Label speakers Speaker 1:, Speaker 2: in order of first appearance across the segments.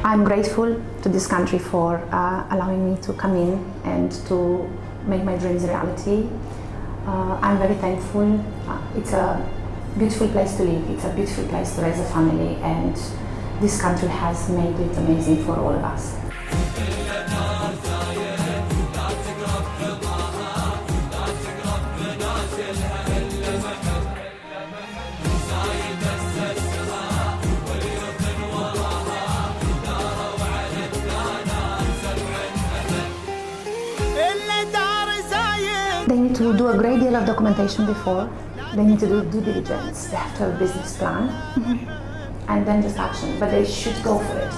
Speaker 1: I'm grateful to this country for allowing me to come in and to make my dreams a reality. I'm very thankful. It's a beautiful place to live. It's a beautiful place to raise a family, and this country has made it amazing for all of us. They need to do a great deal of documentation before. They need to do due diligence. They have to have a business plan, and then just action. But they should go for it.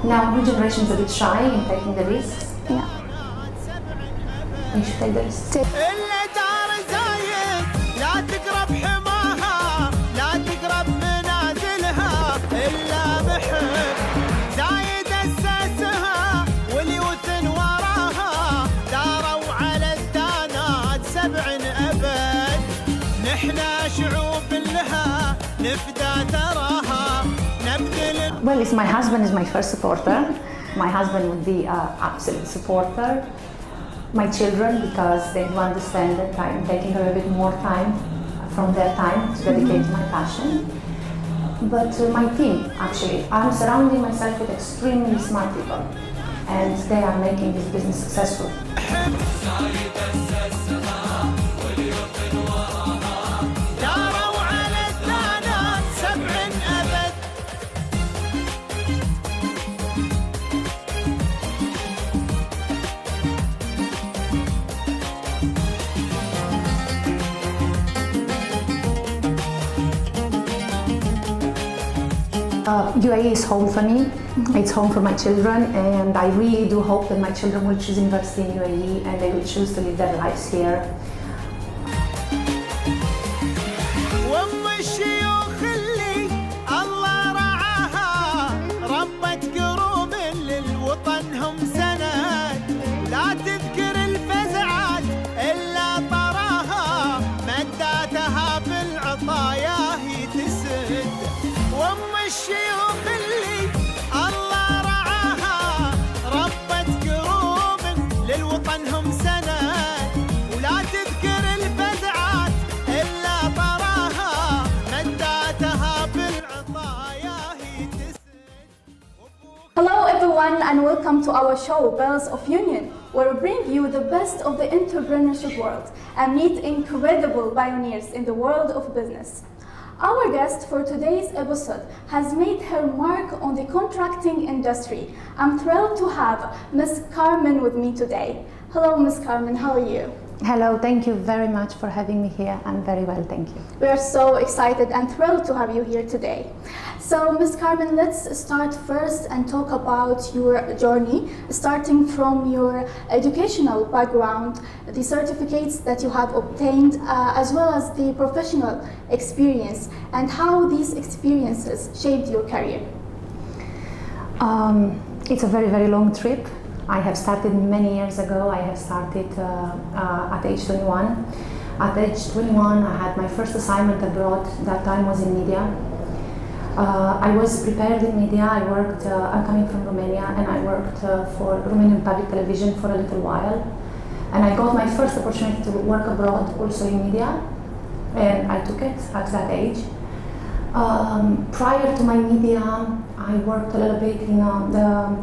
Speaker 1: Now, new generation is a bit shy in taking the risks.
Speaker 2: Yeah.
Speaker 1: You should take the risks. Well, it's my husband is my first supporter. My husband would be an absolute supporter. My children, because they do understand that I'm taking a little bit more time from their time to dedicate to my passion. But my team, actually, I'm surrounding myself with extremely smart people, and they are making this business successful. UAE is home for me. It's home for my children, and I really do hope that my children will choose university in UAE and they will choose to live their lives here.
Speaker 2: Hello everyone, and welcome to our show, Bells of Union, where we bring you the best of the entrepreneurship world and meet incredible pioneers in the world of business. Our guest for today's episode has made her mark on the contracting industry. I'm thrilled to have Ms. Carmen with me today. Hello, Ms. Carmen, how are you?
Speaker 1: Hello, thank you very much for having me here. I'm very well, thank you.
Speaker 2: We are so excited and thrilled to have you here today. So, Ms. Carmen, let's start first and talk about your journey, starting from your educational background, the certificates that you have obtained, as well as the professional experience, and how these experiences shaped your career.
Speaker 1: It's a very, very long trip. I have started many years ago. I have started at age 21. At age 21, I had my first assignment abroad. That time was in media. I was prepared in media. I worked, I'm coming from Romania, and I worked for Romanian public television for a little while. And I got my first opportunity to work abroad, also in media, and I took it at that age. Prior to my media, I worked a little bit in the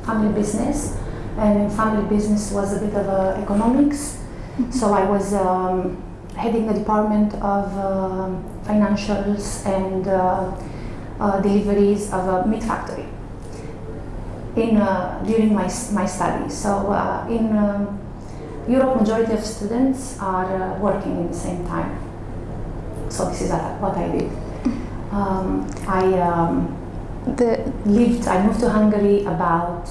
Speaker 1: family business, and family business was a bit of economics. So I was heading the department of financials and deliveries of a meat factory during my studies. So in Europe, majority of students are working in the same time. So this is what I did. I moved to Hungary about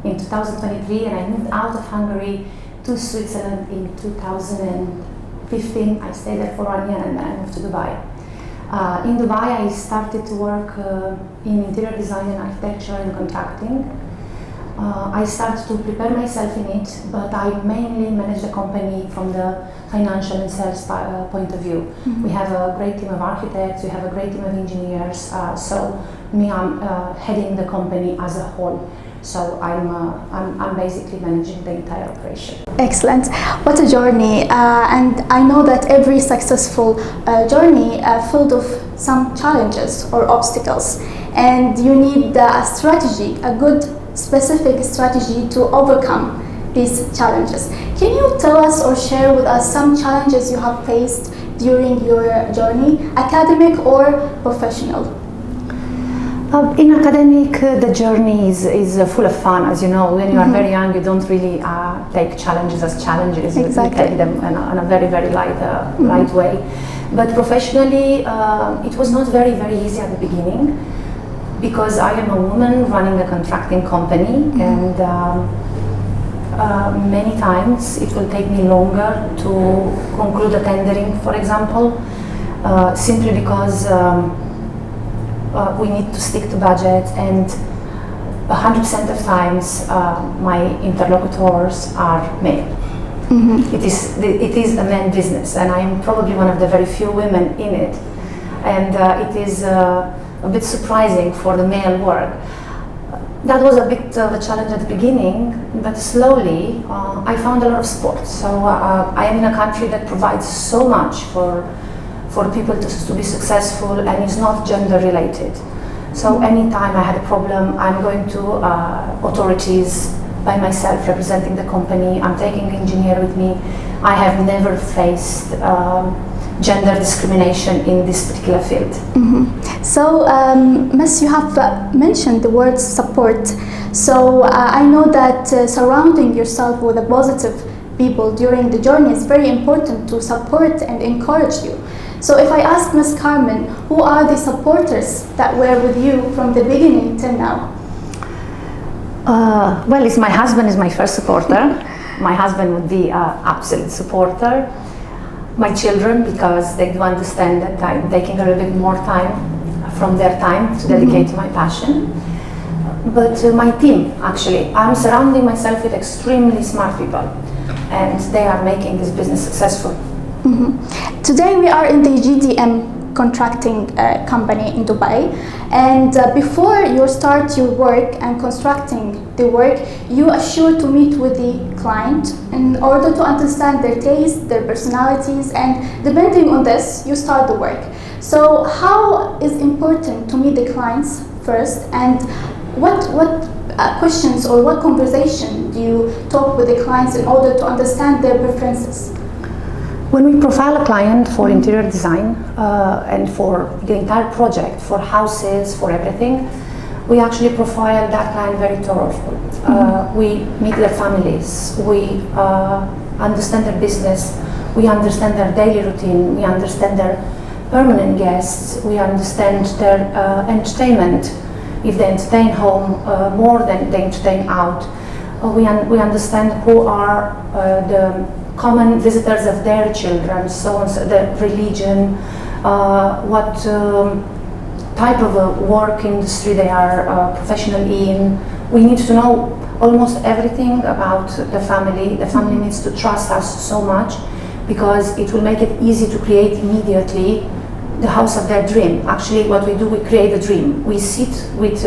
Speaker 1: in 2023, and I moved out of Hungary to Switzerland in 2015. I stayed there for 1 year, and then I moved to Dubai. In Dubai, I started to work in interior design and architecture and contracting. I started to prepare myself in it, but I mainly manage the company from the financial and sales point of view. We have a great team of architects, we have a great team of engineers, so Me, I'm heading the company as a whole. So I'm basically managing the entire operation.
Speaker 2: Excellent. What a journey. And I know that every successful journey filled with some challenges or obstacles. And you need a strategy, a good specific strategy to overcome these challenges. Can you tell us or share with us some challenges you have faced during your journey, academic or professional?
Speaker 1: In academic, the journey is full of fun. As you know, when you are very young, you don't really take challenges as challenges.
Speaker 2: Exactly.
Speaker 1: You take them in a very, very light way. But professionally, it was not very, very easy at the beginning because I am a woman running a contracting company, and many times it will take me longer to conclude a tendering, for example, simply because we need to stick to budget, and 100% of times my interlocutors are male. It is a man business, and I am probably one of the very few women in it, and it is a bit surprising for the male work. That was a bit of a challenge at the beginning, but slowly I found a lot of support. So I am in a country that provides so much for people to be successful, and it's not gender related. So anytime I had a problem, I'm going to authorities by myself, representing the company. I'm taking an engineer with me. I have never faced gender discrimination in this particular field.
Speaker 2: So, Miss, you have mentioned the word support. So I know that surrounding yourself with a positive people during the journey is very important to support and encourage you. So if I ask Ms. Carmen, who are the supporters that were with you from the beginning till now?
Speaker 1: Well, it's my husband is my first supporter. My husband would be an absolute supporter. My children, because they do understand that I'm taking a little bit more time from their time to dedicate to my passion. But my team, actually, I'm surrounding myself with extremely smart people, and they are making this business successful.
Speaker 2: Today we are in the GDM contracting company in Dubai, and before you start your work and constructing the work, you are sure to meet with the client in order to understand their taste, their personalities, and depending on this, you start the work. So how is important to meet the clients first, and what questions or what conversation do you talk with the clients in order to understand their preferences?
Speaker 1: When we profile a client for interior design and for the entire project, for houses, for everything, we actually profile that client very thoroughly. We meet their families, we understand their business, we understand their daily routine, we understand their permanent guests, we understand their entertainment, if they entertain home more than they entertain out. We understand who are the common visitors of their children, so the religion, what type of work industry they are professional in. We need to know almost everything about the family. The family needs to trust us so much because it will make it easy to create immediately the house of their dream. Actually, what we do, we create a dream. We sit with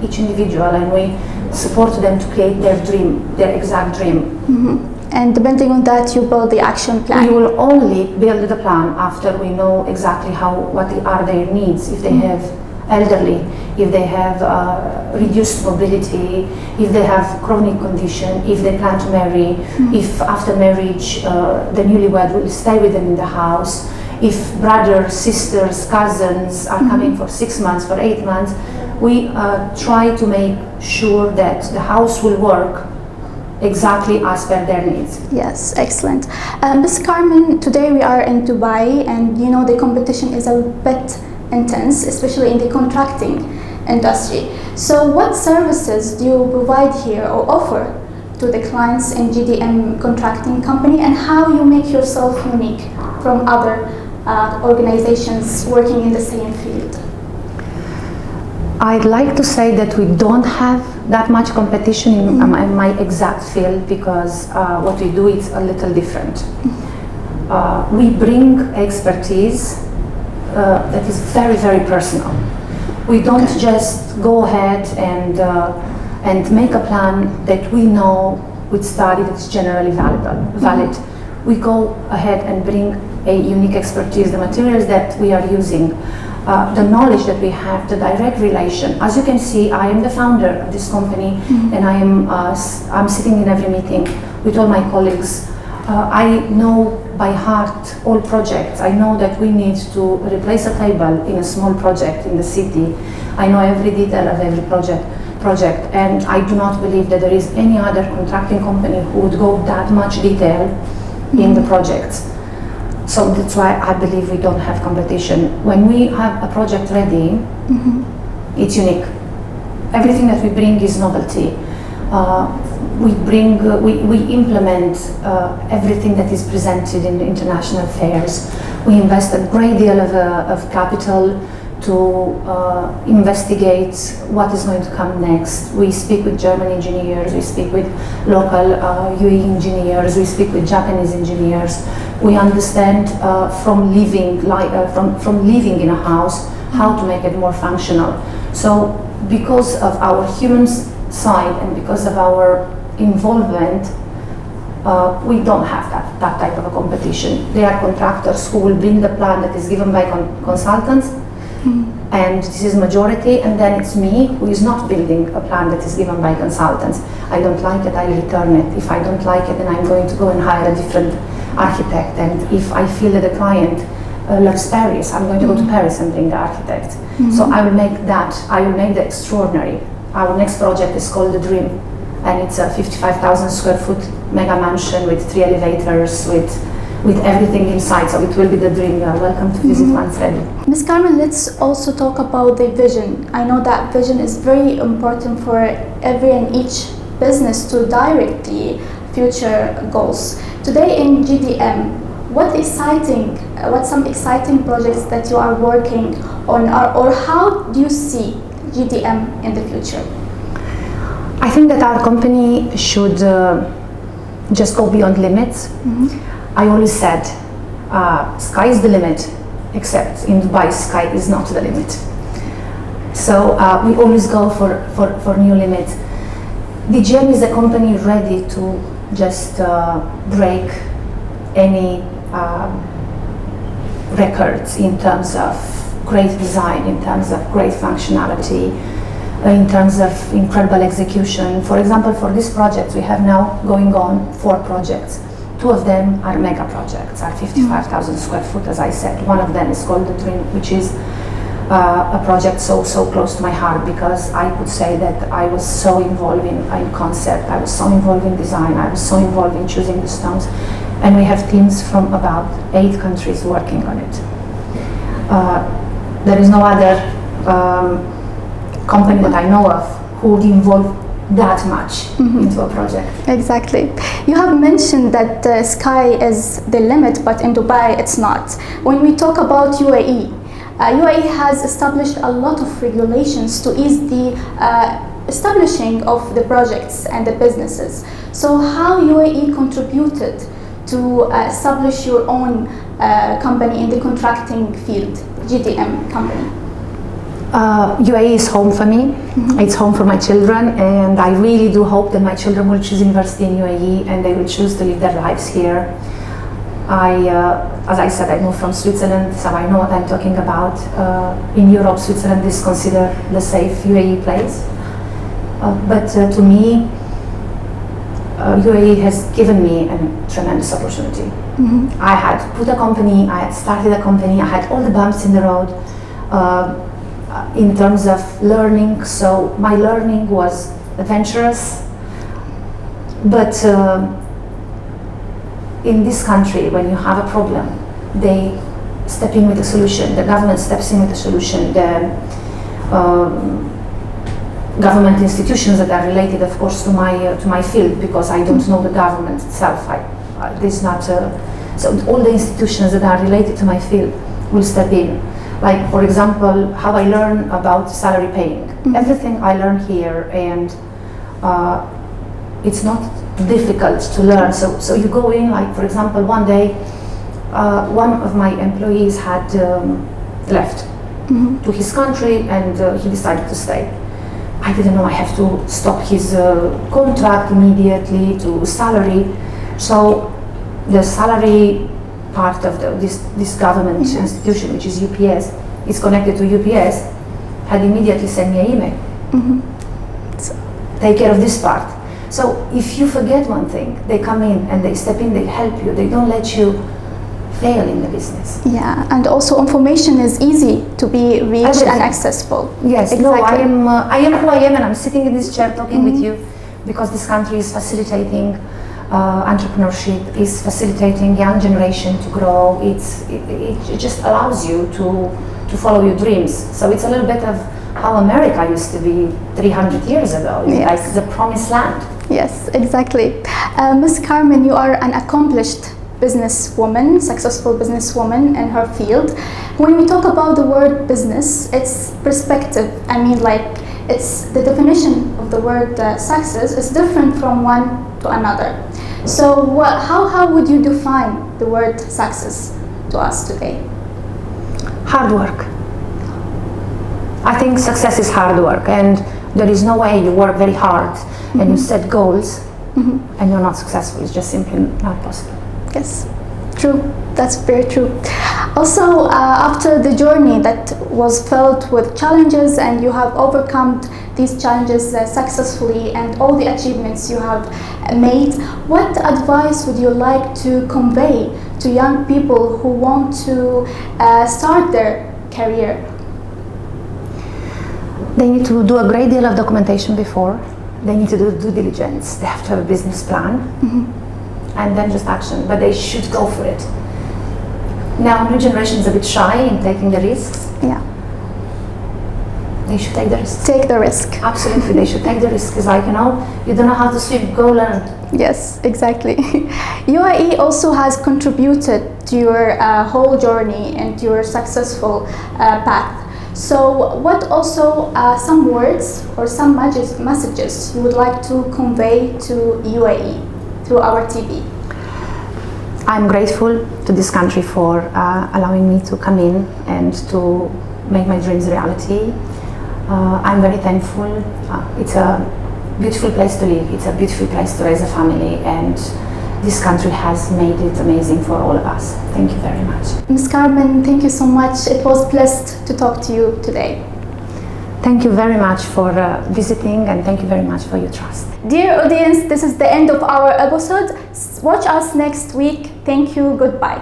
Speaker 1: each individual and we support them to create their dream, their exact dream.
Speaker 2: And depending on that, you build the action plan.
Speaker 1: We will only build the plan after we know exactly what are their needs. If they have elderly, if they have reduced mobility, if they have chronic condition, if they plan to marry, if after marriage the newlywed will stay with them in the house, if brothers, sisters, cousins are coming for 6 months, for 8 months, we try to make sure that the house will work exactly as per their needs.
Speaker 2: Yes, excellent. Ms. Carmen, today we are in Dubai, and you know the competition is a bit intense, especially in the contracting industry. So what services do you provide here or offer to the clients in GDM contracting company, and how you make yourself unique from other organizations working in the same field?
Speaker 1: I'd like to say that we don't have that much competition in my exact field, because what we do is a little different. We bring expertise that is very, very personal. We don't just go ahead and make a plan that we know with study that's generally valid. We go ahead and bring a unique expertise, the materials that we are using, the knowledge that we have, the direct relation. As you can see, I am the founder of this company, and I'm sitting in every meeting with all my colleagues. I know by heart all projects. I know that we need to replace a table in a small project in the city. I know every detail of every project, and I do not believe that there is any other contracting company who would go that much detail in the projects. So that's why I believe we don't have competition. When we have a project ready, it's unique. Everything that we bring is novelty. We implement everything that is presented in the international fairs. We invest a great deal of capital to investigate what is going to come next. We speak with German engineers, we speak with local UE engineers, we speak with Japanese engineers. We understand from living in a house how to make it more functional. So because of our human side and because of our involvement, we don't have that type of a competition. There are contractors who will bring the plan that is given by consultants, and this is majority, and then it's me who is not building a plan that is given by consultants. I don't like it, I return it. If I don't like it, then I'm going to go and hire a different architect, and if I feel that the client loves Paris, I'm going to go to Paris and bring the architect. So I will make the extraordinary. Our next project is called The Dream, and it's a 55,000 square foot mega mansion with 3 elevators, with everything inside, so it will be the dream. You are welcome to visit once ready.
Speaker 2: Ms. Carmen, let's also talk about the vision. I know that vision is very important for every and each business to direct the future goals. Today in GDM, what's some exciting projects that you are working on, or how do you see GDM in the future?
Speaker 1: I think that our company should just go beyond limits. I always said, sky is the limit, except in Dubai, sky is not the limit. So we always go for new limits. DGM is a company ready to just break any records in terms of great design, in terms of great functionality, in terms of incredible execution. For example, for this project, we have now going on 4 projects. 2 of them are mega projects, are 55,000 square foot, as I said. One of them is called The Dream, which is a project so close to my heart, because I could say that I was so involved in concept, I was so involved in design, I was so involved in choosing the stones. And we have teams from about 8 countries working on it. There is no other company that I know of who would involve that much into a project.
Speaker 2: Exactly. You have mentioned that the sky is the limit, but in Dubai it's not. When we talk about UAE, UAE has established a lot of regulations to ease the establishing of the projects and the businesses. So how UAE contributed to establish your own company in the contracting field, GDM company?
Speaker 1: UAE is home for me. It's home for my children, and I really do hope that my children will choose university in UAE and they will choose to live their lives here. As I said, I moved from Switzerland, so I know what I'm talking about. In Europe, Switzerland is considered the safe UAE place. But to me, UAE has given me a tremendous opportunity. I had put a company, I had started a company, I had all the bumps in the road. In terms of learning, so my learning was adventurous, but in this country, when you have a problem, they step in with a solution, the government steps in with a solution, the government institutions that are related, of course, to my field, because I don't know the government itself. There's not so all the institutions that are related to my field will step in. Like, for example, how I learn about salary paying. Everything I learn here, and it's not difficult to learn. So you go in, like, for example, one day, one of my employees had left. to his country, and he decided to stay. I didn't know I have to stop his contract immediately to salary. So the salary part of this government institution, which is UPS, is connected to UPS, had immediately sent me an email. So, take care of this part. So if you forget one thing, they come in and they step in, they help you, they don't let you fail in the business.
Speaker 2: Yeah, and also information is easy to be reached and accessible.
Speaker 1: Yes,
Speaker 2: exactly.
Speaker 1: No, I am who I am, and I'm sitting in this chair talking with you because this country is facilitating entrepreneurship, is facilitating young generation to grow. It just allows you to follow your dreams. So it's a little bit of how America used to be 300 years ago, like the promised land.
Speaker 2: Yes, exactly. Ms. Carmen, you are an accomplished businesswoman, successful businesswoman in her field. When we talk about the word business, it's perspective. I mean, like, it's the definition of the word success is different from one to another. So how would you define the word success to us today?
Speaker 1: Hard work. I think success is hard work, and there is no way you work very hard and you set goals and you're not successful. It's just simply not possible.
Speaker 2: Yes, true. That's very true. Also, after the journey that was filled with challenges and you have overcome these challenges successfully and all the achievements you have made, what advice would you like to convey to young people who want to start their career?
Speaker 1: They need to do a great deal of documentation before. They need to do due diligence. They have to have a business plan. And then just action, but they should go for it. Now, new generation is a bit shy in taking the risks.
Speaker 2: Yeah.
Speaker 1: They should take the risk.
Speaker 2: Take the risk.
Speaker 1: Absolutely, they should take the risk. It's like, you don't know how to swim, go learn.
Speaker 2: Yes, exactly. UAE also has contributed to your whole journey and to your successful path. So what also some words or some messages you would like to convey to UAE through our TV?
Speaker 1: I'm grateful to this country for allowing me to come in and to make my dreams reality. I'm very thankful. It's a beautiful place to live. It's a beautiful place to raise a family, and this country has made it amazing for all of us. Thank you very much.
Speaker 2: Ms. Carmen, thank you so much. It was blessed to talk to you today.
Speaker 1: Thank you very much for visiting, and thank you very much for your trust.
Speaker 2: Dear audience, this is the end of our episode. Watch us next week. Thank you. Goodbye.